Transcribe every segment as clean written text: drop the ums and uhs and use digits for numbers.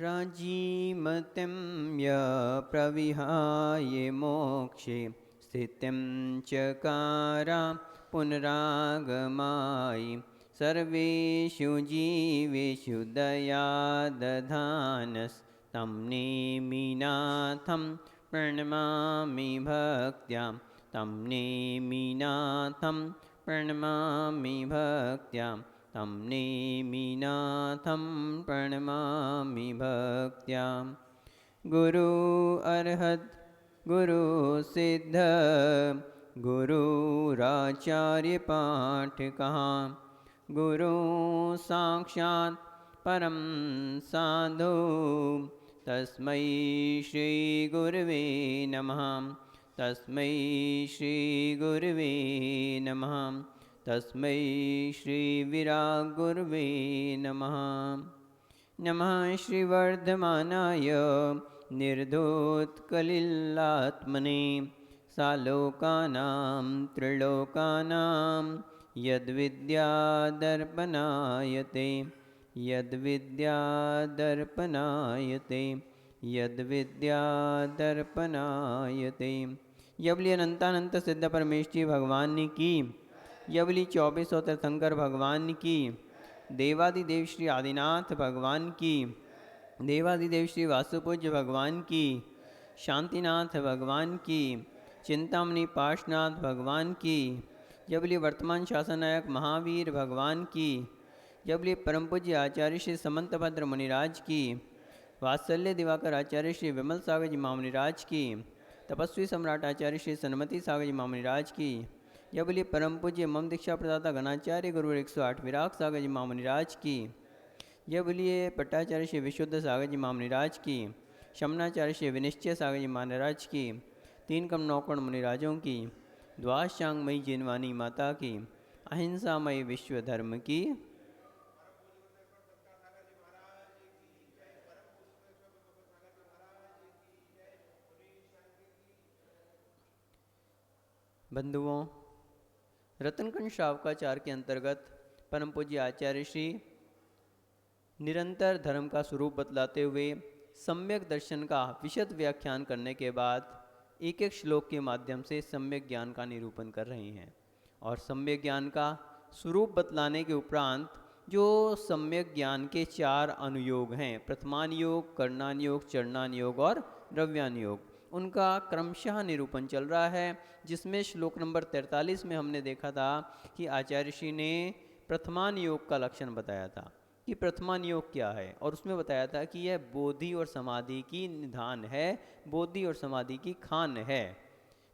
राजीमतिं य प्रविहाय मोक्षे स्थितिं चकारा पुनरागमाय सर्वेषु जीवेषु दया दधानस्तं नेमिनाथं प्रणमामि भक्त्या तं नेमिनाथं प्रणमामि भक्त्या तं नेमिनाथं प्रणमामि भक्त्या। गुरु अर्हत् गुरु सिद्ध गुरुराचार्य पाठकः गुरु साक्षात् परं साधु तस्मै श्री गुरवे नमः। तस्मै श्री गुरवे नमः। तस्मै श्री विराग गुरवे नमः। नमः श्रीवर्धमानाय निर्धूतकलिलात्मने सालोकानां त्रिलोकानां यद्विद्यादर्पणायते यद्विद्यादर्पणायते यद्विद्यादर्पणायते। यवली अनंतानंत सिद्ध परमेश्वरी भगवान की, यवली 24 तीर्थंकर भगवान की, देवादिदेव श्री आदिनाथ भगवान की, देवादिदेव श्री वासुपूज्य भगवान की, शांतिनाथ भगवान की, चिंतामणि पाशनाथ भगवान की, यबली वर्तमान शासन नायक महावीर भगवान की, यबली परम पूज्य आचार्य श्री समंतभद्र मुनिराज की, वात्सल्य दिवाकर आचार्य श्री विमल सागर जी महामुनिराज की, तपस्वी सम्राट आचार्य श्री सन्मति सागर जी महामुनिराज की, यबली परम पूज्य मम दीक्षा प्रदाता गणाचार्य गुरु 108 विराग सागर जी महामुनिराज की, यबलिए पट्टाचार्य श्री विशुद्ध सागर जी महामुनिराज की, शमनाचार्य श्री विनिश्चय सागर जी महाराज की, 3 कम 9 कण मुनिराजों की, द्वाशांगमयी जिनवानी माता की, अहिंसामयी विश्व धर्म की। बंधुओं, रत्नकुंज श्रावकाचार के अंतर्गत परम पूज्य आचार्य श्री निरंतर धर्म का स्वरूप बतलाते हुए सम्यक दर्शन का विशद व्याख्यान करने के बाद एक एक श्लोक के माध्यम से सम्यक ज्ञान का निरूपण कर रहे हैं। और सम्यक ज्ञान का स्वरूप बतलाने के उपरांत जो सम्यक ज्ञान के 4 अनुयोग हैं, प्रथमान योग, करणान योग, चरणान योग और द्रव्यान योग, उनका क्रमशः निरूपण चल रहा है। जिसमें श्लोक नंबर 43 में हमने देखा था कि आचार्य श्री ने प्रथमान योग का लक्षण बताया था कि प्रथमान योग क्या है, और उसमें बताया था कि यह बोधि और समाधि की निधान है, बोधि और समाधि की खान है।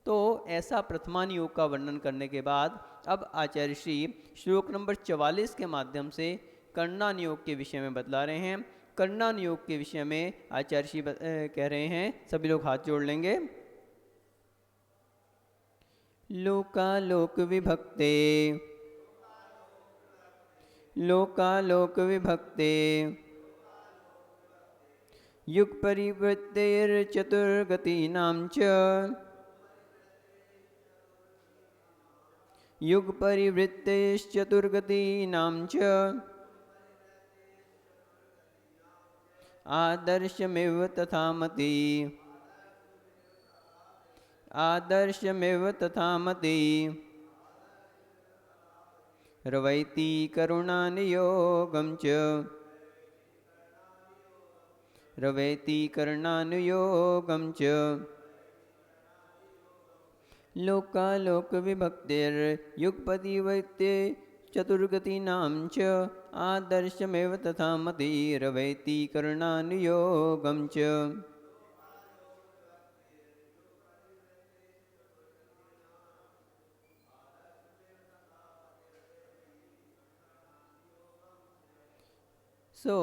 तो ऐसा प्रथमान योग का वर्णन करने के बाद अब आचार्य श्री श्लोक नंबर 44 के माध्यम से करणान योग के विषय में बतला रहे हैं। करणान योग के विषय में आचार्य श्री कह रहे हैं, सभी लोग हाथ जोड़ लेंगे। लोकालोक विभक्ते लोकालोक विभक्ते युग परिवृत्तेर्चतुर्गतीनां च युग परिवृत्तेश्चतुर्गतीनां च आदर्शमेव तथा मति आदर्शमेव तथा मति रवैति करुणानुयोगं च रवैति करुणानुयोगं च लोकालोक विभक्तिर्युगपतिवैत्ये चतुर्गतीनां च आदर्शमेव तथा मति रवैति करुणानुयोगं च। So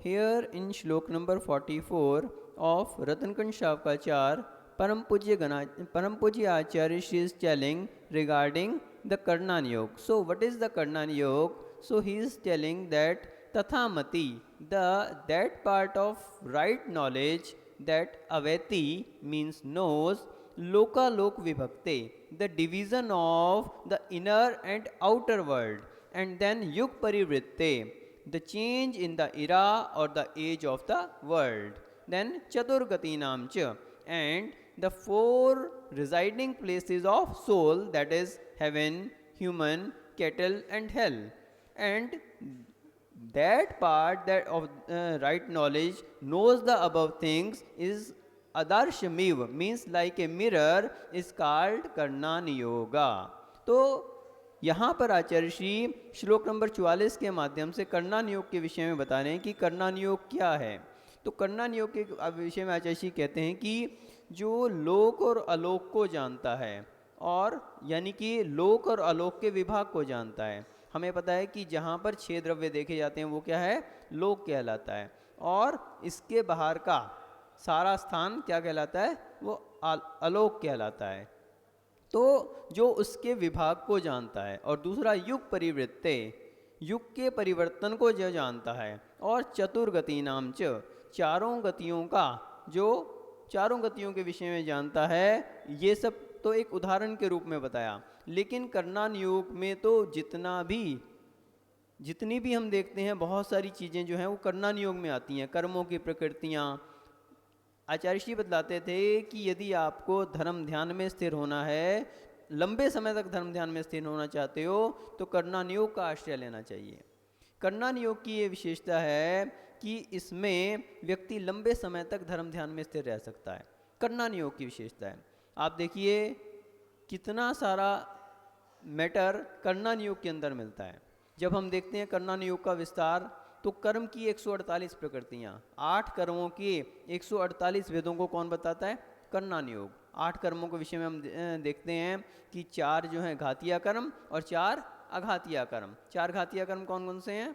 here in shlok number 44 of Ratnakunj Shavkachar, Param Pujya Acharya Shri is telling regarding the Karnan Yoga. So what is the Karnan Yoga? So he is telling that Tathamati, that part of right knowledge, that Aveti means knows, Loka Lok Vibhakte, the division of the inner and outer world, and then Yug Parivritte, the change in the era और the age of the world. Then चतुर्गतीनाम च, and the four residing places of soul, that is heaven, human, cattle and hell. And that part that of right knowledge knows the above things is adarshamiv, means like a mirror, is called karnan yoga. तो यहाँ पर आचार्य श्री श्लोक number 44 के माध्यम से कर्णान योग के विषय में बता रहे हैं कि कर्णान योग क्या है. तो कर्णान योग के विषय में आचार्य श्री कहते हैं कि जो लोक और अलोक को जानता है, और यानी कि लोक और अलोक के विभाग को जानता है. हमें पता है कि जहाँ पर 6 द्रव्य देखे जाते हैं वो क्या है, लोक कहलाता है, और इसके बाहर का सारा स्थान क्या कहलाता है, वो अलोक कहलाता है. तो जो उसके विभाग को जानता है, और दूसरा युग परिवृत्ते, युग के परिवर्तन को जो जानता है, और चतुर्गति नाम च, चारों गतियों का, जो चारों गतियों के विषय में जानता है. ये सब तो एक उदाहरण के रूप में बताया, लेकिन कर्णान योग में तो जितनी भी हम देखते हैं बहुत सारी चीज़ें जो हैं वो कर्णान योग में आती हैं. कर्मों की प्रकृतियाँ, आचार्य श्री बतलाते थे कि यदि आपको धर्म ध्यान में स्थिर होना है, लंबे समय तक धर्म ध्यान में स्थिर होना चाहते हो, तो कर्णान योग का आश्रय लेना चाहिए. कर्णान योग की ये विशेषता है कि इसमें व्यक्ति लंबे समय तक धर्म ध्यान में स्थिर रह सकता है. कर्णान योग की विशेषता है. आप देखिए कितना सारा मैटर कर्णान योग के अंदर मिलता है. जब हम देखते हैं कर्णान योग का विस्तार, तो कर्म की 148 प्रकृतियाँ, 8 कर्मों की 148 वेदों को कौन बताता है, कर्णान योग. 8 कर्मों के विषय में हम देखते हैं कि 4 जो हैं घातिया कर्म और 4 अघातिया कर्म. 4 घातिया कर्म कौन कौन से हैं,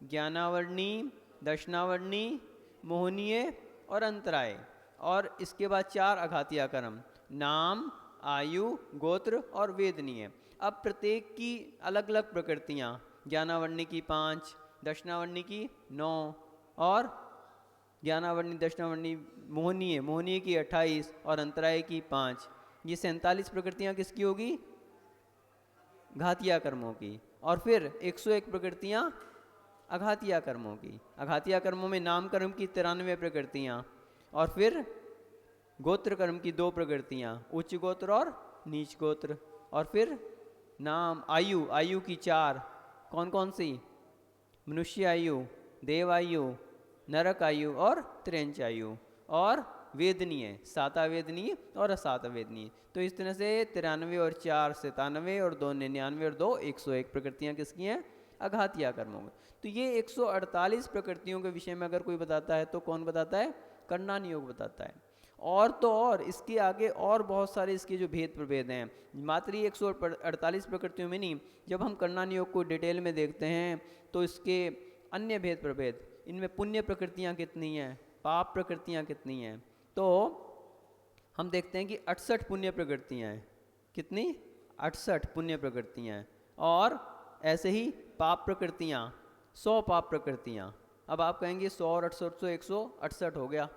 ज्ञानावर्णी, दर्शनावर्णी, मोहनीय और अंतराय. और इसके बाद 4 अघातिया कर्म, नाम, आयु, गोत्र और वेदनीय. अब प्रत्येक की अलग अलग प्रकृतियाँ, ज्ञानावर्णी की 5, दर्शनावर्णी की 9, और ज्ञानावर्णी, दर्शनावर्णी, मोहनीय की 28 और अंतराय की 5. ये 47 प्रकृतियाँ किसकी होगी, घातिया कर्मों की. और फिर 101 प्रकृतियाँ अघातिया कर्मों की. अघातिया कर्मों में नाम कर्म की 93 प्रकृतियाँ, और फिर गोत्र कर्म की 2 प्रकृतियाँ, उच्च गोत्र और नीच गोत्र. और फिर नाम, आयु की 4, कौन कौन सी, मनुष्य आयु, देव आयु, नरक आयु और त्रेंच आयु. और वेदनीय, साता वेदनीय और असाता वेदनीय. तो इस तरह से 93 और 4 97 और 2 99 और 2 101 प्रकृतियाँ किसकी हैं, अघातिया कर्मों में. तो ये 148 प्रकृतियों के विषय में अगर कोई बताता है तो कौन बताता है, कर्णान योग बताता है. और तो और इसके आगे और बहुत सारे इसके जो भेद प्रभेद हैं, मात्र ही 148 प्रकृतियों में नहीं, जब हम कर्णान योग को डिटेल में देखते हैं तो इसके अन्य भेद प्रभेद, इनमें पुण्य प्रकृतियाँ कितनी हैं, पाप प्रकृतियाँ कितनी हैं. तो हम देखते हैं कि 68 पुण्य प्रकृतियाँ हैं. कितनी, 68 पुण्य प्रकृतियाँ हैं. और ऐसे ही पाप प्रकृतियाँ 100 पाप प्रकृतियाँ. अब आप कहेंगे 100 और 800 168 हो गया,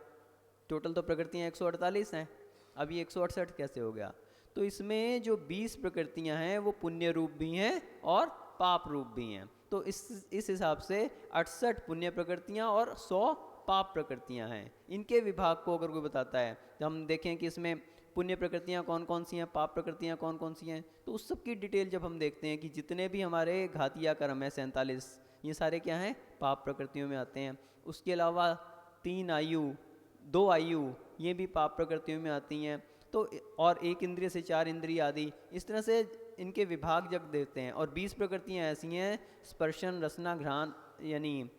टोटल तो प्रकृतियाँ 148 हैं, अब ये 168 कैसे हो गया. तो इसमें जो 20 प्रकृतियाँ हैं वो पुण्य रूप भी हैं और पाप रूप भी हैं. तो इस हिसाब से 68 पुण्य प्रकृतियाँ और 100 पाप प्रकृतियाँ हैं. इनके विभाग को अगर कोई बताता है तो हम देखें कि इसमें पुण्य प्रकृतियाँ कौन कौन सी हैं, पाप प्रकृतियाँ कौन कौन सी हैं. तो उस सब की डिटेल जब हम देखते हैं कि जितने भी हमारे घातिया कर्म है 47, ये सारे क्या हैं, पाप प्रकृतियों में आते हैं. उसके अलावा 3 आयु, 2 आयु, ये भी पाप प्रकृतियों में आती हैं. तो और 1 इंद्रिय से 4 इंद्रिय आदि, इस तरह से इनके विभाग जब देते हैं. और 20 प्रकृतियाँ ऐसी हैं, स्पर्शन, रसना, घ्राण, यानी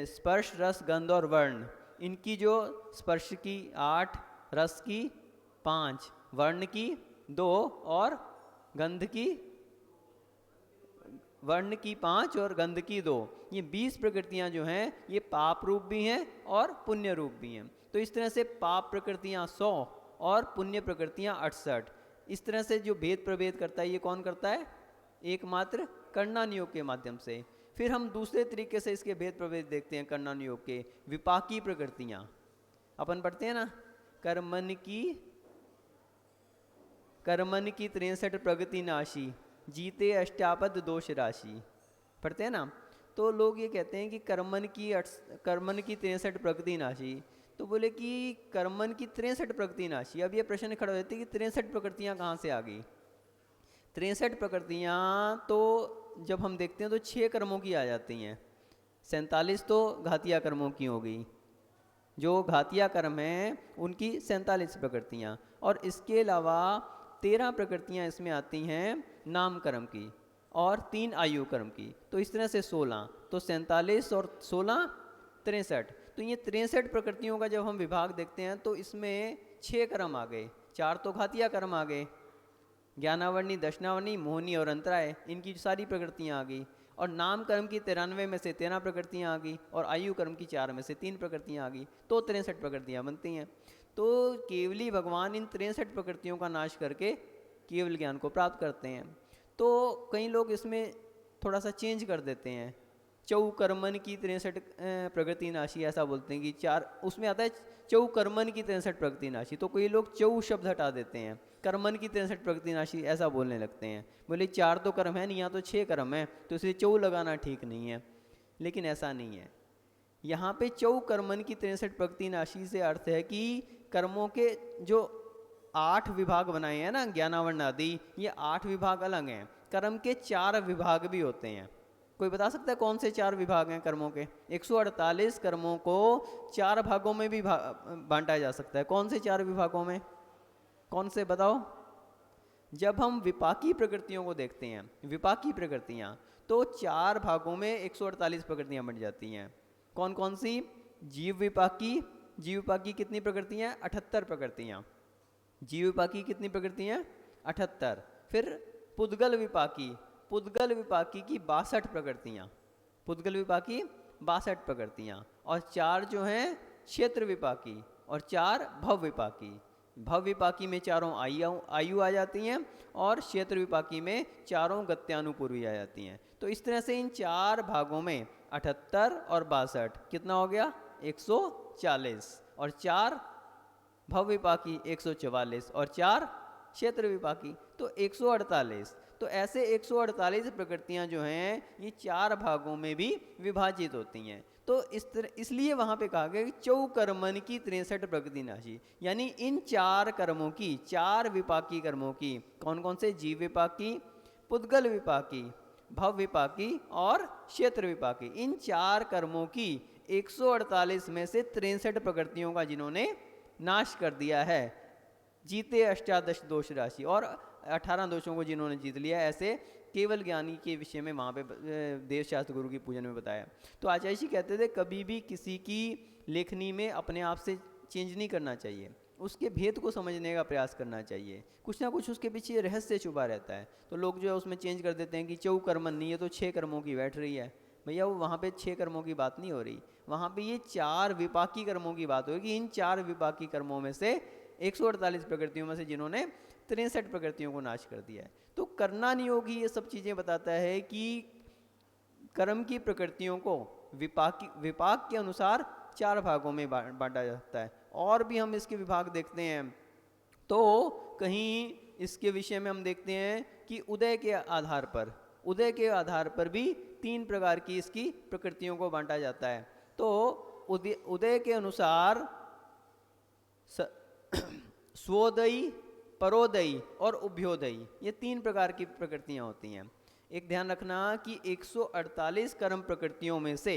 स्पर्श, रस, गंध और वर्ण. इनकी जो स्पर्श की 8, रस की 5, वर्ण की 2 और गंध की, वर्ण की 5 और गंध की 2, ये 20 प्रकृतियाँ जो हैं ये पाप रूप भी हैं और पुण्य रूप भी हैं. तो इस तरह से पाप प्रकृतियाँ 100 और पुण्य प्रकृतियाँ 68. इस तरह से जो भेद प्रभेद करता है ये कौन करता है, एकमात्र कर्णान योग के माध्यम से. फिर हम दूसरे तरीके से इसके भेद प्रभेद देखते हैं कर्णान योग के. विपाकी प्रकृतियाँ अपन पढ़ते हैं ना, कर्मन की 63 प्रगति नाशी, जीते अष्टापद दोष राशि, पढ़ते हैं ना. तो लोग ये कहते हैं कि कर्मन की 63 प्रकृति नाशी। तो बोले कि कर्मन की 63 प्रकृति नाशी। अब ये प्रश्न खड़ा हो जाता है कि 63 प्रकृतियाँ कहाँ से आ गई? 63 प्रकृतियाँ तो जब हम देखते हैं तो 6 कर्मों की आ जाती हैं, 47 तो घातिया कर्मों की हो गई। जो घातिया कर्म हैं उनकी 47 प्रकृतियाँ, और इसके अलावा 13 प्रकृतियाँ इसमें आती हैं नाम कर्म की और 3 आयु कर्म की। तो इस तरह से 16, तो 47 और 16 63। तो ये 63 प्रकृतियों का जब हम विभाग देखते हैं तो इसमें 6 कर्म आ गए, 4 तो घातिया कर्म आ गए, ज्ञानावर्णी, दशनावर्णी, मोहनी और अंतराय, इनकी सारी प्रकृतियाँ आ गई। और नाम कर्म की 93 में से 13 प्रकृतियाँ आ गई, और आयु कर्म की 4 में से 3 प्रकृतियाँ आ गई, तो 63 प्रकृतियाँ बनती हैं। तो केवली भगवान इन 63 प्रकृतियों का नाश करके केवल ज्ञान को प्राप्त करते हैं। तो कई लोग इसमें थोड़ा सा चेंज कर देते हैं, चौकर्मन की 63 प्रकृति नाशी ऐसा बोलते हैं कि 4, उसमें आता है चौकर्मन की 63 प्रकृति नाशी। तो कोई लोग चौ शब्द हटा देते हैं, कर्मन की 63 प्रकृति नाशी ऐसा बोलने लगते हैं। बोले 4 तो कर्म है नहीं, यहाँ तो 6 कर्म है, तो इसलिए चौ लगाना ठीक नहीं है। लेकिन ऐसा नहीं है। यहाँ पे चौकर्मन की 63 प्रकृति नाशी से अर्थ है कि कर्मों के जो 8 विभाग बनाए हैं ना, ज्ञानावर्ण आदि, ये 8 विभाग अलग हैं। कर्म के 4 विभाग भी होते हैं। कोई बता सकता है कौन से 4 विभाग हैं कर्मों के? 148 कर्मों को 4 भागों में भी बांटा जा सकता है। कौन से 4 विभागों में? कौन से बताओ? जब हम विपाकी प्रकृतियों को देखते हैं, विपाकी प्रकृतियां, तो 4 भागों में 148 प्रकृतियां बन जाती हैं। कौन कौन सी? जीव विपाकी। जीव विपाकी कितनी प्रकृतियां? 78 प्रकृतियां। जीव विपाकी कितनी प्रकृतियां? 78। फिर पुद्गल विपाकी, पुद्गल विपाकी की 62 प्रकृतियां, पुद्गल विपाकी 62 प्रकृतियां। और 4 जो हैं क्षेत्र विपाकी, और 4 भव विपाकी। भव विपाकी में 4 आयु आ जाती हैं, और क्षेत्र विपाकी में 4 गत्यानुपूर्वी आ जाती हैं। तो इस तरह से इन 4 भागों में 78 और 62 कितना हो गया? 140। और 4 भव विपाकी 144, और 4 क्षेत्र विपाकी तो 148। तो ऐसे 148 प्रकृतियां जो हैं ये 4 भागों में भी विभाजित होती हैं। तो इसलिए वहां पे कहा गया कि चौकर्मन की 63 प्रकृति नाशी, यानी इन 4 कर्मों की, 4 विपाकी कर्मों की, कौन कौन से? जीव विपाकी, पुद्गल विपाकी, भव विपाकी और क्षेत्र विपाकी, इन 4 कर्मों की 148 में से 63 प्रकृतियों का जिन्होंने नाश कर दिया है, जीते अष्टादश दोष राशि, और 18 दोषों को जिन्होंने जीत लिया, ऐसे केवल ज्ञानी के विषय में वहाँ पे देवशास्त्र गुरु की पूजन में बताया। तो आचार्य जी कहते थे कभी भी किसी की लेखनी में अपने आप से चेंज नहीं करना चाहिए, उसके भेद को समझने का प्रयास करना चाहिए। कुछ ना कुछ उसके पीछे रहस्य छुपा रहता है। तो लोग जो है उसमें चेंज कर देते हैं कि चौकर्मन नहीं है तो 6 कर्मों की बैठ रही है। भैया वो वहाँ पे 6 कर्मों की बात नहीं हो रही, वहाँ पे ये 4 विपाकी कर्मों की बात होगी। इन 4 विपाकी कर्मों में से 148 प्रकृतियों में से जिन्होंने 63 प्रकृतियों को नाश कर दिया है। तो करना नहीं होगी, ये सब चीज़ें बताता है कि कर्म की प्रकृतियों को विपाक के अनुसार 4 भागों में बांटा जाता है। और भी हम इसके विभाग देखते हैं तो कहीं इसके विषय में हम देखते हैं कि उदय के आधार पर भी 3 प्रकार की इसकी प्रकृतियों को बांटा जाता है। तो उदय के अनुसार स्वोदयी, परोदयी और उभयोदयी, ये 3 प्रकार की प्रकृतियां होती हैं। एक ध्यान रखना कि 148 कर्म प्रकृतियों में से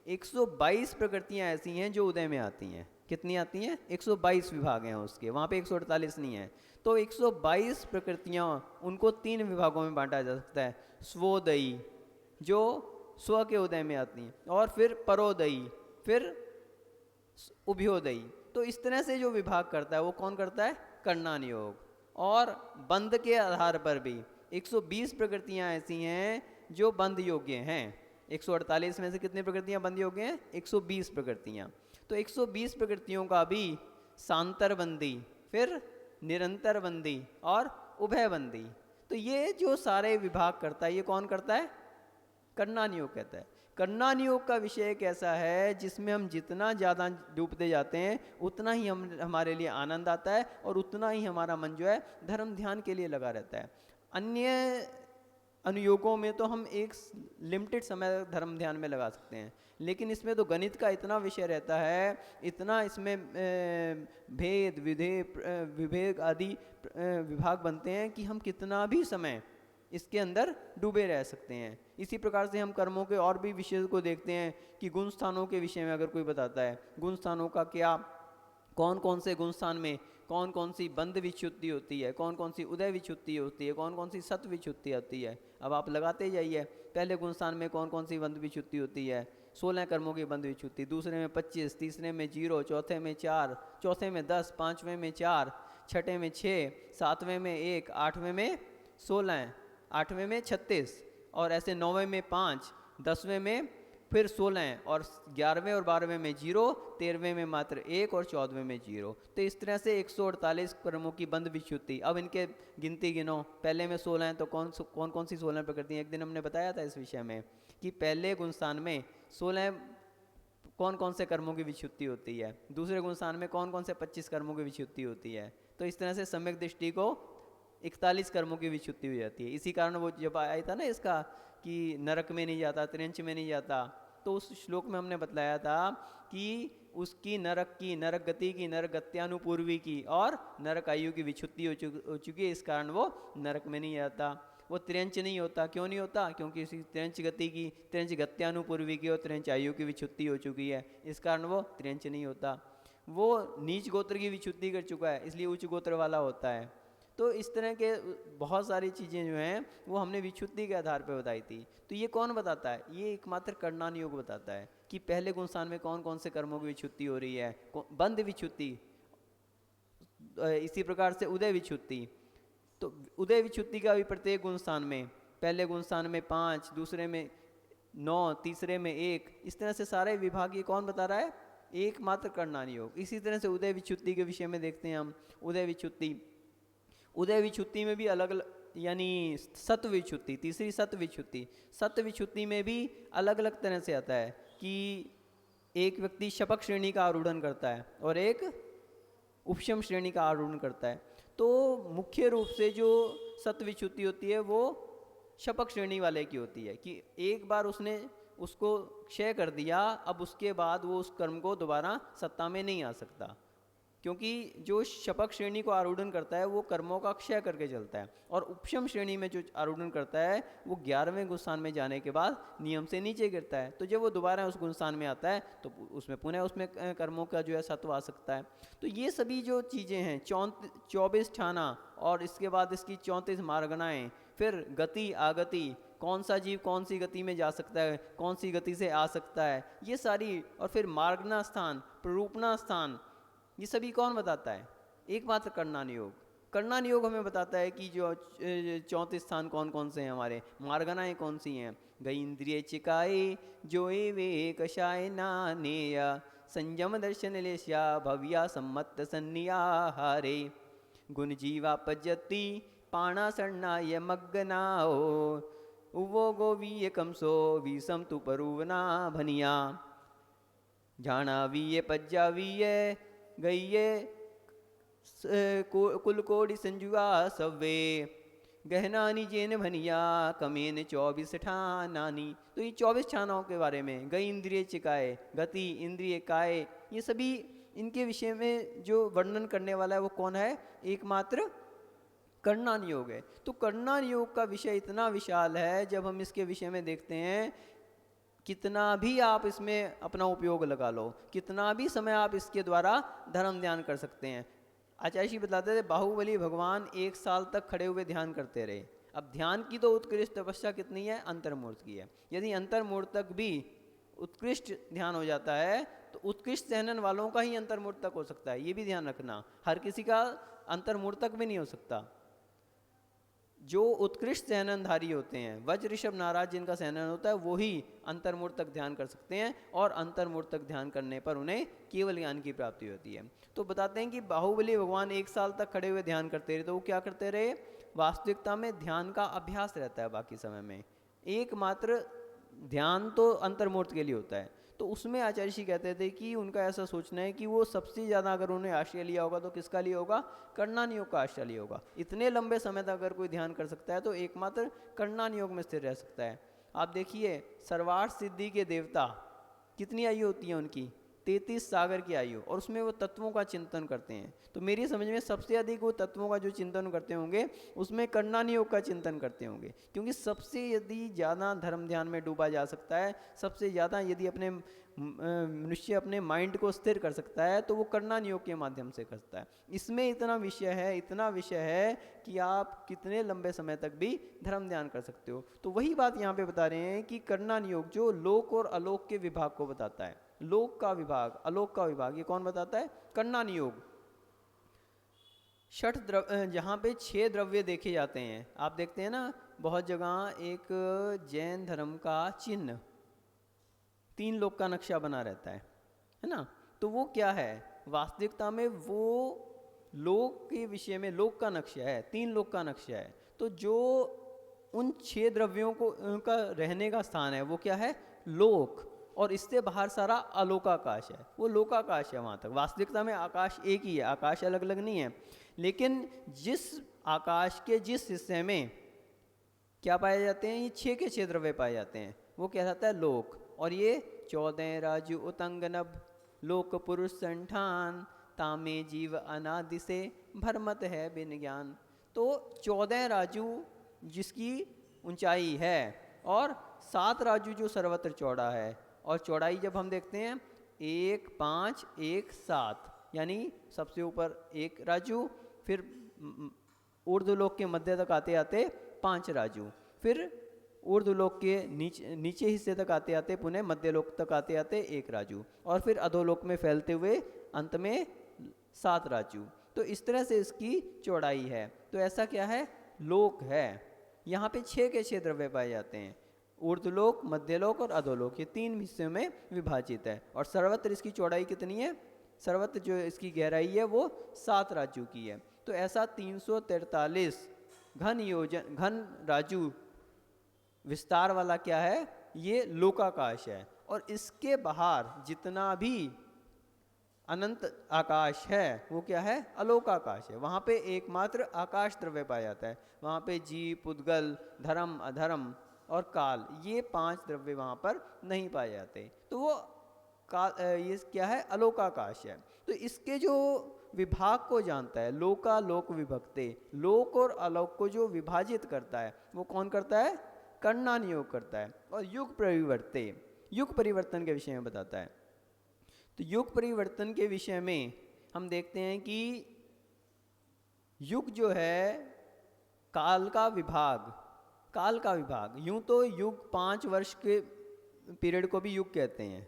122 प्रकृतियां ऐसी हैं जो उदय में आती हैं। कितनी आती हैं? 122 विभाग हैं उसके, वहाँ पे 148 नहीं है। तो 122 प्रकृतियां, उनको 3 विभागों में बांटा जा सकता है। स्वोदयी जो स्व के उदय में आती हैं, और फिर परोदयी, फिर उभयोदयी। तो इस तरह से जो विभाग करता है वो कौन करता है? कर्णन योग। और बंध के आधार पर भी 120 प्रकृतियां ऐसी हैं जो बंध योग्य हैं। 148 में से कितनी प्रकृतियां बंध योग्य हैं? 120 प्रकृतियां। तो 120 प्रकृतियों का भी सांतरबंदी, फिर निरंतर बंदी और उभयबंदी, तो ये जो सारे विभाग करता है ये कौन करता है? कर्णन योग कहता है। कर्णन योग का विषय एक ऐसा है जिसमें हम जितना ज़्यादा डूबते जाते हैं उतना ही हमारे लिए आनंद आता है, और उतना ही हमारा मन जो है धर्म ध्यान के लिए लगा रहता है। अन्य अनुयोगों में तो हम एक लिमिटेड समय तक धर्म ध्यान में लगा सकते हैं, लेकिन इसमें तो गणित का इतना विषय रहता है, इतना इसमें भेद विभेद आदि विभाग बनते हैं कि हम कितना भी समय इसके अंदर डूबे रह सकते हैं। इसी प्रकार से हम कर्मों के और भी विषय को देखते हैं कि गुण स्थानों के विषय में अगर कोई बताता है, गुण स्थानों का क्या, कौन कौन से गुण स्थान में कौन कौन सी बंध विच्युत्ति होती है, कौन कौन सी उदय विच्युत्ति होती है, कौन कौन सी सत विच्युत्ति होती है। अब आप लगाते जाइए, पहले गुण स्थान में कौन कौन सी बंध विच्युत्ति होती है, 16 कर्मों की बंध विच्युत्ति, दूसरे में 25, तीसरे में 0, चौथे में 4, चौथे में 10, पाँचवें में 4, छठे में 6, सातवें में 1, आठवें में 16, आठवें में 36, और ऐसे नौवें में 5, 10वें में फिर 16, और 11वें और 12वें में 0, 13वें में मात्र 1 और 14वें में 0। तो इस तरह से 148 कर्मों की बंध विच्युत्ति। अब इनके गिनती गिनो, पहले में 16 हैं तो कौन कौन सी 16 प्रकृति हैं। एक दिन हमने बताया था इस विषय में कि पहले गुणस्थान में 16 कौन कौन से कर्मों की विच्युत्ति होती है, दूसरे गुणस्थान में कौन कौन से 25 कर्मों की विच्युत्ति होती है। तो इस तरह से सम्यक दृष्टि को 41 कर्मों की विच्युत्ति हो जाती है। इसी कारण वो जब आया था ना इसका कि नरक में नहीं जाता, त्रियंच में नहीं जाता, तो उस श्लोक में हमने बतलाया था कि उसकी नरक गति की, नरक गत्यानुपूर्वी की और नरक आयु की विच्युत्ति हो चुकी है, इस कारण वो नरक में नहीं जाता। वो त्रियंच नहीं होता, क्यों नहीं होता, क्योंकि इसी त्रियंच गति की, त्रियंच गत्यानुपूर्वी की और त्रियंच आयु की विच्युत्ति हो चुकी है, इस कारण वो त्रियंच नहीं होता। वो नीच गोत्र की विच्युत्ति कर चुका है, इसलिए उच्च गोत्र वाला होता है। तो इस तरह के बहुत सारी चीज़ें जो हैं वो हमने विच्युत्ति के आधार पर बताई थी। तो ये कौन बताता है, ये एकमात्र करणान योग बताता है कि पहले गुणस्थान में कौन कौन से कर्मों की विच्युत्ति हो रही है, बंध विच्युत्ति, इसी प्रकार से उदय विच्युत्ति। तो उदय विच्युत्ति का भी प्रत्येक गुणस्थान में, पहले गुणस्थान में 5, दूसरे में 9, तीसरे में 1, इस तरह से सारे विभाग ये कौन बता रहा है, एकमात्र करणान योग। इसी तरह से उदय विच्युत्ति के विषय में देखते हैं हम, उदय विच्युत्ति में भी अलग अलग, यानी सत्व विच्युत्ति, तीसरी सत्व विच्युत्ति में भी अलग अलग तरह से आता है कि एक व्यक्ति शपक श्रेणी का आरूढ़न करता है और एक उपशम श्रेणी का आरूढ़न करता है। तो मुख्य रूप से जो सत्व विच्युत्ति होती है वो शपक श्रेणी वाले की होती है कि एक बार उसने उसको क्षय कर दिया, अब उसके बाद वो उस कर्म को दोबारा सत्ता में नहीं आ सकता, क्योंकि जो शपक श्रेणी को आरूढ़न करता है वो कर्मों का क्षय करके चलता है, और उपशम श्रेणी में जो आरूढ़न करता है वो 11वें गुणस्थान में जाने के बाद नियम से नीचे गिरता है। तो जब वो दोबारा उस गुणस्थान में आता है तो उसमें पुनः उसमें कर्मों का जो है सत्व आ सकता है। तो ये सभी जो चीज़ें हैं, 24 ठाना और इसके बाद इसकी 34 मार्गनाएँ, फिर गति आगति, कौन सा जीव कौन सी गति में जा सकता है, कौन सी गति से आ सकता है, ये सारी, और फिर मार्गना स्थान, प्ररूपना स्थान, ये सभी कौन बताता है, एकमात्र करणान योग हमें बताता है कि जो 34 स्थान कौन कौन से हैं हमारे, मार्गनाएँ कौन सी हैं। गई इंद्रिय चिकाए जो वे कषाय नानेय, संयम दर्शन लेश्या भव्या सम्मत सन्नियाहारे, गुण जीवा पज्यति पाणासन्नाय मग्गनाओ, उवो गोवीय कमसो विषम तु परुवना भनिया, जाना वीय पज्जा वीय गईये कुल कोटि संजुआ सवे, गहनानी जेन भनिया कमेन 24 ठानानी। तो ये 24 ठानों के बारे में, गई इंद्रिय चिकाए, गति इंद्रिय काय, ये सभी इनके विषय में जो वर्णन करने वाला है वो कौन है, एकमात्र करणान योग है। तो करणान योग का विषय इतना विशाल है, जब हम इसके विषय में देखते हैं, कितना भी आप इसमें अपना उपयोग लगा लो, कितना भी समय आप इसके द्वारा धर्म ध्यान कर सकते हैं। आचार्य जी बताते थे बाहुबली भगवान 1 साल तक खड़े हुए ध्यान करते रहे। अब ध्यान की तो उत्कृष्ट तपस्या कितनी है, अंतर्मूर्त की है। यदि अंतर्मूर्त तक भी उत्कृष्ट ध्यान हो जाता है तो उत्कृष्ट सहनन वालों का ही अंतर्मूर्त तक हो सकता है, ये भी ध्यान रखना। हर किसी का अंतर्मूर्त तक भी नहीं हो सकता। जो उत्कृष्ट सहननधारी होते हैं, वज्र ऋषभ नाराज जिनका सहनन होता है, वो ही अंतर्मूर्त तक ध्यान कर सकते हैं, और अंतर्मूर्त तक ध्यान करने पर उन्हें केवल ज्ञान की प्राप्ति होती है। तो बताते हैं कि बाहुबली भगवान 1 साल तक खड़े हुए ध्यान करते रहे। तो वो क्या करते रहे, वास्तविकता में ध्यान का अभ्यास रहता है बाकी समय में, एकमात्र ध्यान तो अंतर्मूर्त के लिए होता है। तो उसमें आचार्य श्री कहते थे कि उनका ऐसा सोचना है कि वो सबसे ज़्यादा अगर उन्होंने आश्रय लिया होगा तो किसका लिया होगा, कर्णान योग का आश्रय लिया होगा। इतने लंबे समय तक अगर कोई ध्यान कर सकता है तो एकमात्र कर्णान योग में स्थिर रह सकता है। आप देखिए सर्वार्थ सिद्धि के देवता कितनी आयु होती है उनकी, 33 सागर की आयु, और उसमें वो तत्वों का चिंतन करते हैं। तो मेरी समझ में सबसे अधिक वो तत्वों का जो चिंतन करते होंगे उसमें कर्णान योग का चिंतन करते होंगे, क्योंकि सबसे यदि ज़्यादा धर्म ध्यान में डूबा जा सकता है, सबसे ज़्यादा यदि अपने मनुष्य अपने माइंड को स्थिर कर सकता है तो वो कर्णान योग के माध्यम से करता है। इसमें इतना विषय है कि आप कितने लंबे समय तक भी धर्म ध्यान कर सकते हो। तो वही बात यहाँ पे बता रहे हैं कि कर्णान योग जो लोक और अलोक के विभाग को बताता है, लोक का विभाग अलोक का विभाग, ये कौन बताता है, कर्णान योग। छठ द्रव्य, जहाँ पे 6 द्रव्य देखे जाते हैं, आप देखते हैं ना बहुत जगह एक जैन धर्म का चिन्ह 3 लोक का नक्शा बना रहता है ना। तो वो क्या है, वास्तविकता में वो लोक के विषय में लोक का नक्शा है, 3 लोक का नक्शा है। तो जो उन 6 द्रव्यों को का रहने का स्थान है वो क्या है, लोक, और इससे बाहर सारा अलोकाकाश है, वो लोकाकाश है। वहाँ तक वास्तविकता में आकाश एक ही है, आकाश अलग अलग नहीं है। लेकिन जिस आकाश के जिस हिस्से में क्या पाए जाते हैं, ये 6 के 6 द्रव्य पाए जाते हैं, वो क्या कहता है, लोक। और ये 14 राजु उतंग नभ लोक पुरुष संठान तामे जीव अनादि से भरमत है बिन ज्ञान। तो 14 राजू जिसकी ऊंचाई है और 7 राजू जो सर्वत्र चौड़ा है, और चौड़ाई जब हम देखते हैं 1 5 1 7, यानी सबसे ऊपर 1 राजू, फिर ऊर्ध्वलोक के मध्य तक आते आते 5 राजू, फिर ऊर्ध्वलोक के नीचे हिस्से तक आते आते पुनः मध्यलोक तक आते आते 1 राजू, और फिर अधोलोक में फैलते हुए अंत में 7 राजू। तो इस तरह से इसकी चौड़ाई है। तो ऐसा क्या है, लोक है। यहाँ पे 6 के 6 द्रव्य पाए जाते हैं, ऊर्ध्वलोक मध्यलोक और अधोलोक, ये 3 हिस्सों में विभाजित है। और सर्वत्र इसकी चौड़ाई कितनी है, सर्वत्र जो इसकी गहराई है वो 7 राजू की है। तो ऐसा 343 घन राजू विस्तार वाला क्या है, ये लोकाकाश है। और इसके बाहर जितना भी अनंत आकाश है वो क्या है, अलोकाकाश है। वहाँ पे एकमात्र आकाश द्रव्य पाया जाता है। वहाँ पे जीव पुद्गल धर्म अधर्म और काल, ये 5 द्रव्य वहाँ पर नहीं पाए जाते। तो वो ये क्या है, अलोकाकाश है। तो इसके जो विभाग को जानता है, लोका लोक विभक्ते, लोक और अलोक को जो विभाजित करता है वो कौन करता है, कर्णान योग करता है। और युग परिवर्ते, युग परिवर्तन के विषय में बताता है। तो युग परिवर्तन के विषय में हम देखते हैं कि युग जो है काल का विभाग, काल का विभाग। यूं तो युग 5 वर्ष के पीरियड को भी युग कहते हैं,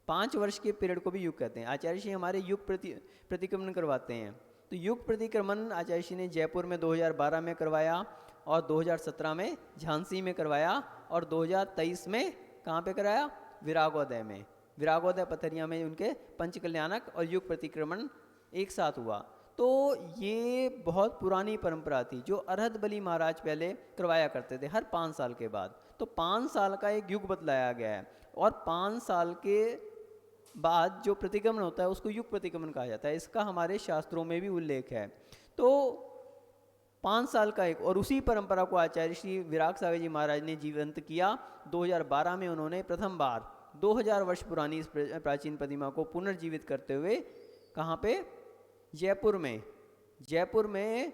5 वर्ष के पीरियड को भी युग कहते हैं। आचार्य श्री हमारे युग प्रतिक्रमण करवाते हैं। तो युग प्रतिक्रमण आचार्य श्री ने जयपुर में 2012 में करवाया, और 2017 में झांसी में करवाया, और 2023 में कहाँ पे कराया, विरागोदय में, विरागोदय पथरिया में उनके पंचकल्याणक और युग प्रतिक्रमण एक साथ हुआ। तो ये बहुत पुरानी परंपरा थी जो अरहत बली महाराज पहले करवाया करते थे हर 5 साल के बाद। तो 5 साल का एक युग बतलाया गया है, और 5 साल के बाद जो प्रतिक्रमण होता है उसको युग प्रतिक्रमण कहा जाता है। इसका हमारे शास्त्रों में भी उल्लेख है। तो 5 साल का एक, और उसी परंपरा को आचार्य श्री विराग सागर जी महाराज ने जीवंत किया। 2012 में उन्होंने प्रथम बार 2000 वर्ष पुरानी इस प्राचीन प्रतिमा को पुनर्जीवित करते हुए कहाँ पे, जयपुर में, जयपुर में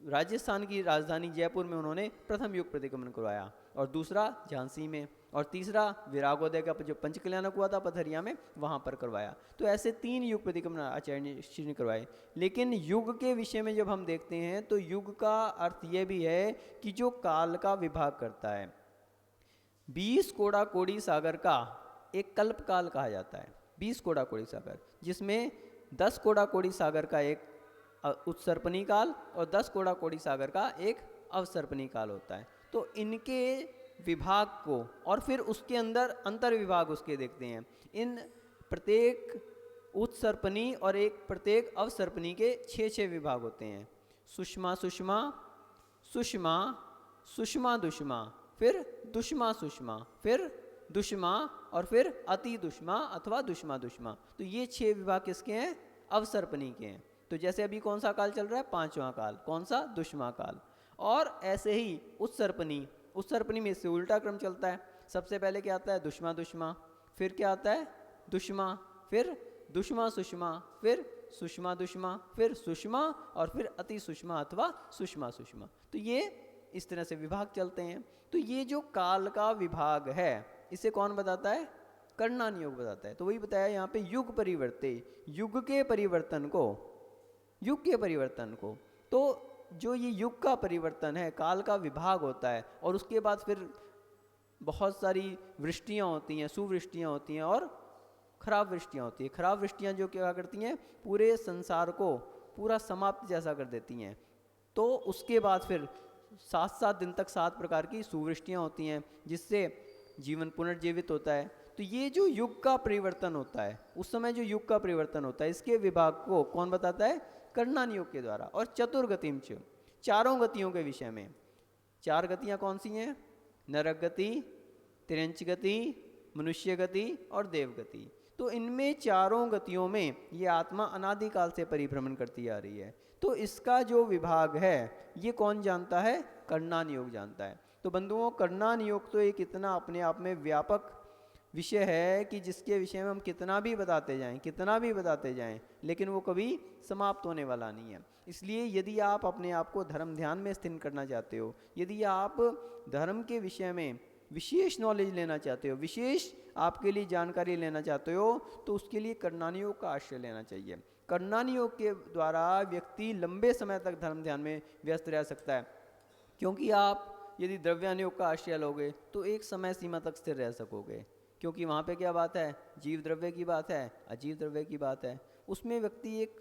राजस्थान की राजधानी जयपुर में उन्होंने प्रथम युग प्रतिक्रमण करवाया, और दूसरा झांसी में, और तीसरा विरागोदय का जो पंचकल्याणक हुआ था पथरिया में वहाँ पर करवाया। तो ऐसे 3 युग प्रतिक्रमण आचार्य श्री ने करवाए। लेकिन युग के विषय में जब हम देखते हैं तो युग का अर्थ यह भी है कि जो काल का विभाग करता है। 20 कोड़ा कोड़ी सागर का एक कल्प काल कहा जाता है, 20 कोड़ा कोड़ी सागर, जिसमें 10 कोड़ा कोड़ी सागर का एक उत्सर्पणी काल और 10 कोड़ा कोड़ी सागर का एक अवसर्पणी काल होता है। तो इनके विभाग को, और फिर उसके अंदर अंतर विभाग उसके देखते हैं। इन प्रत्येक उत्सर्पणी और एक प्रत्येक अवसर्पणी के 6 विभाग होते हैं। सुषमा सुषमा, सुषमा सुषमा दुष्मा, फिर दुष्मा सुषमा, फिर दुष्मा और फिर अति दुष्मा अथवा दुष्मा दुष्मा। तो ये 6 विभाग किसके हैं? अवसर्पणी के हैं। तो जैसे अभी कौन सा काल चल रहा है? 5वां काल। कौन सा? दुष्मा काल। और ऐसे ही उत्सर्पणी, उत्सर्पणी में इससे उल्टा क्रम चलता है। सबसे पहले क्या आता है? दुष्मा दुष्मा, फिर क्या आता है? दुष्मा, फिर दुष्मा सुषमा, फिर सुषमा दुष्मा, फिर सुषमा और फिर अति सुषमा अथवा सुषमा सुषमा। तो ये इस तरह से विभाग चलते हैं। तो ये जो काल का विभाग है इसे कौन बताता है? कर्णान योग बताता है। तो वही बताया यहाँ पे, युग परिवर्ते, युग के परिवर्तन को, युग के परिवर्तन को। तो जो ये युग का परिवर्तन है, काल का विभाग होता है, और उसके बाद फिर बहुत सारी वृष्टियाँ होती हैं, सुवृष्टियाँ होती हैं और खराब वृष्टियाँ होती हैं। खराब वृष्टियाँ जो क्या करती हैं? पूरे संसार को पूरा समाप्त जैसा कर देती हैं। तो उसके बाद फिर 7-7 दिन तक 7 प्रकार की सुवृष्टियाँ होती हैं, जिससे जीवन पुनर्जीवित होता है। तो ये जो युग का परिवर्तन होता है, उस समय जो युग का परिवर्तन होता है, इसके विभाग को कौन बताता है? कर्णान योग के द्वारा। और चतुर्गतिम च, चारों गतियों के विषय में। 4 गतियाँ कौन सी हैं? नरक गति, तिरंच गति, मनुष्य गति और देव गति। तो इनमें चारों गतियों में ये आत्मा अनादिकाल से परिभ्रमण करती आ रही है। तो इसका जो विभाग है ये कौन जानता है? कर्णान योग जानता है। तो बंधुओं, कर्णान योग तो एक इतना अपने आप में व्यापक विषय है कि जिसके विषय में हम कितना भी बताते जाएं, कितना भी बताते जाएं, लेकिन वो कभी समाप्त होने वाला नहीं है। इसलिए यदि आप अपने आप को धर्म ध्यान में स्थिर करना चाहते हो, यदि आप धर्म के विषय में विशेष नॉलेज लेना चाहते हो, विशेष आपके लिए जानकारी लेना चाहते हो, तो उसके लिए कर्णान योग का आश्रय लेना चाहिए। कर्णान योग के द्वारा व्यक्ति लंबे समय तक धर्म ध्यान में व्यस्त रह सकता है, क्योंकि आप यदि द्रव्यान योग का आश्रय लोगे तो एक समय सीमा तक स्थिर रह सकोगे। क्योंकि वहाँ पे क्या बात है? जीव द्रव्य की बात है, अजीव द्रव्य की बात है। उसमें व्यक्ति एक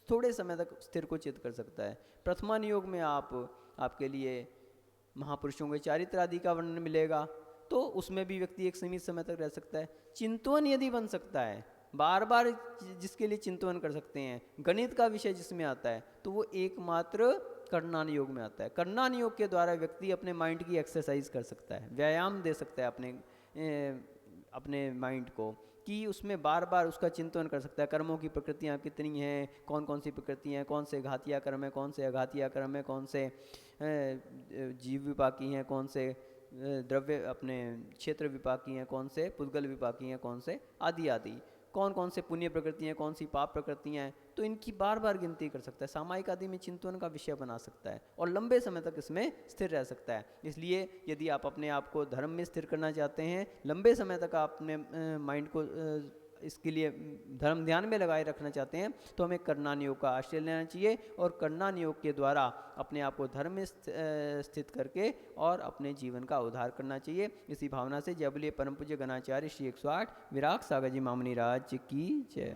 थोड़े समय तक स्थिर को चित कर सकता है। प्रथमान योग में आपके लिए महापुरुषों के चारित्र आदि का वर्णन मिलेगा, तो उसमें भी व्यक्ति एक सीमित समय तक रह सकता है। चिंतवन यदि बन सकता है, बार बार जिसके लिए चिंतवन कर सकते हैं, गणित का विषय जिसमें आता है, तो वो एकमात्र कर्णान योग में आता है। कर्णान योग के द्वारा व्यक्ति अपने माइंड की एक्सरसाइज कर सकता है, व्यायाम दे सकता है अपने माइंड को, कि उसमें बार बार उसका चिंतन कर सकता है। कर्मों की प्रकृतियाँ कितनी हैं, कौन कौन सी प्रकृतियाँ हैं, कौन से घातिया कर्म है, कौन से अघातिया कर्म है, कौन से जीव विपाकी हैं, कौन से द्रव्य अपने क्षेत्र विपाकी हैं, कौन से पुद्गल विपाकी हैं, कौन से आदि आदि, कौन कौन से पुण्य प्रकृति हैं, कौन सी पाप प्रकृतियाँ हैं। तो इनकी बार बार गिनती कर सकता है, सामायिक आदि में चिंतन का विषय बना सकता है और लंबे समय तक इसमें स्थिर रह सकता है। इसलिए यदि आप अपने आप को धर्म में स्थिर करना चाहते हैं, लंबे समय तक आप अपने माइंड को इसके लिए धर्म ध्यान में लगाए रखना चाहते हैं, तो हमें कर्णान योग का आश्रय लेना चाहिए और कर्णान योग के द्वारा अपने आप को धर्म में स्थित करके और अपने जीवन का उद्धार करना चाहिए। इसी भावना से जय बोलिए परम पूज्य गणाचार्य श्री 108 विराग सागर जी मामनी राज की जय।